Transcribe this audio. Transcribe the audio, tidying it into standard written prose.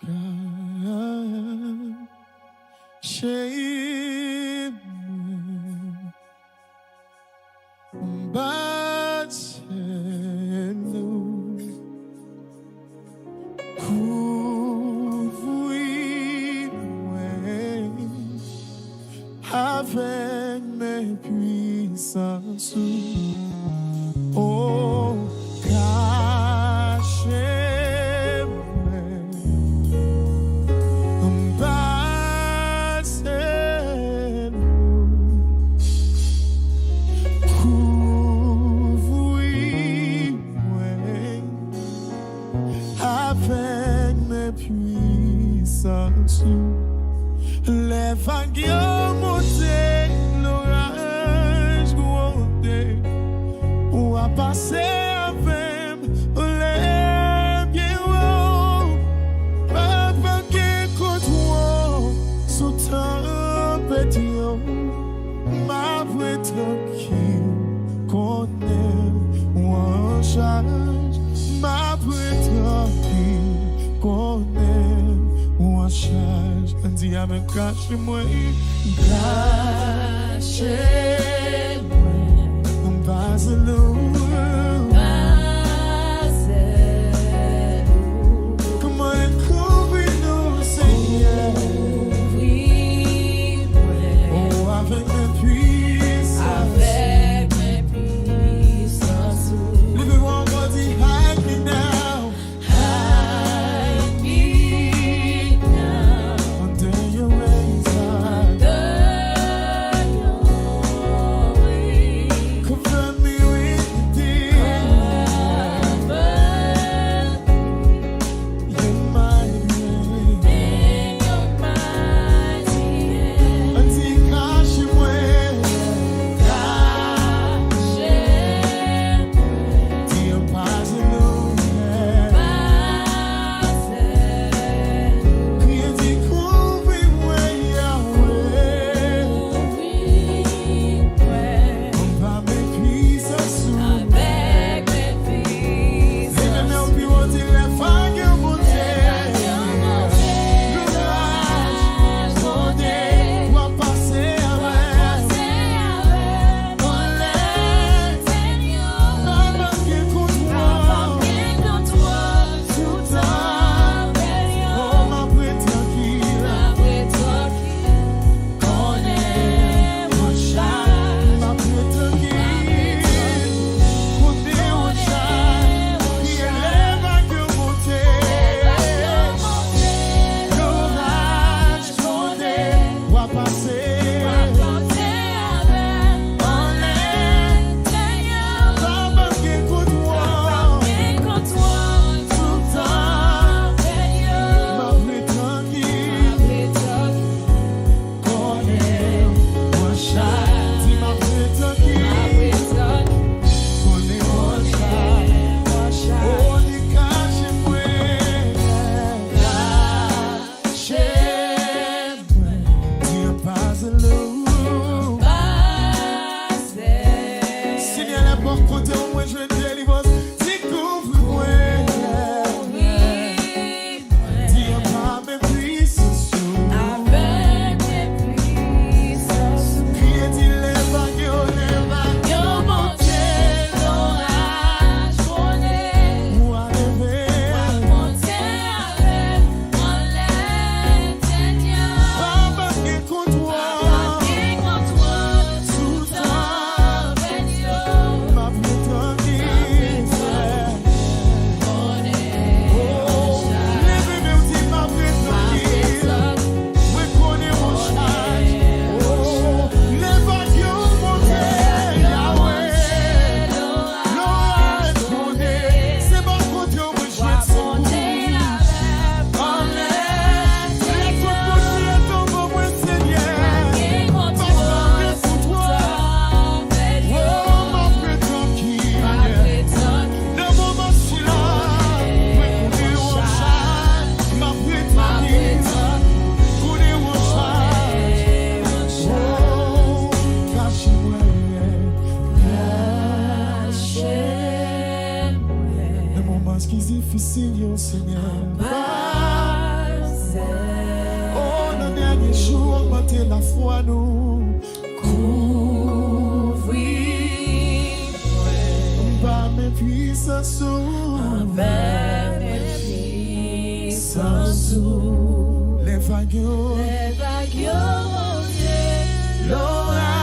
God, shape me, but nous couvrir avec mes puissances. Oh, avec mes puissances, les vagues ont monté, l'orage grondé, ou a passé avec les pieds hauts, pas vagues contre sous tempête, ma voix tranquille, qu'on est en charge, ma voix tranquille, qu'on est en charge. On dit à me cacher moi, cachez-moi, on passe l'eau. Comment couvrir-nous, Seigneur? Oh, avec mes puissances. Levez-vous encore, dis, hide me now. Under your wings, cover me with foi nous. Par mes puissances, les vagues, l'orage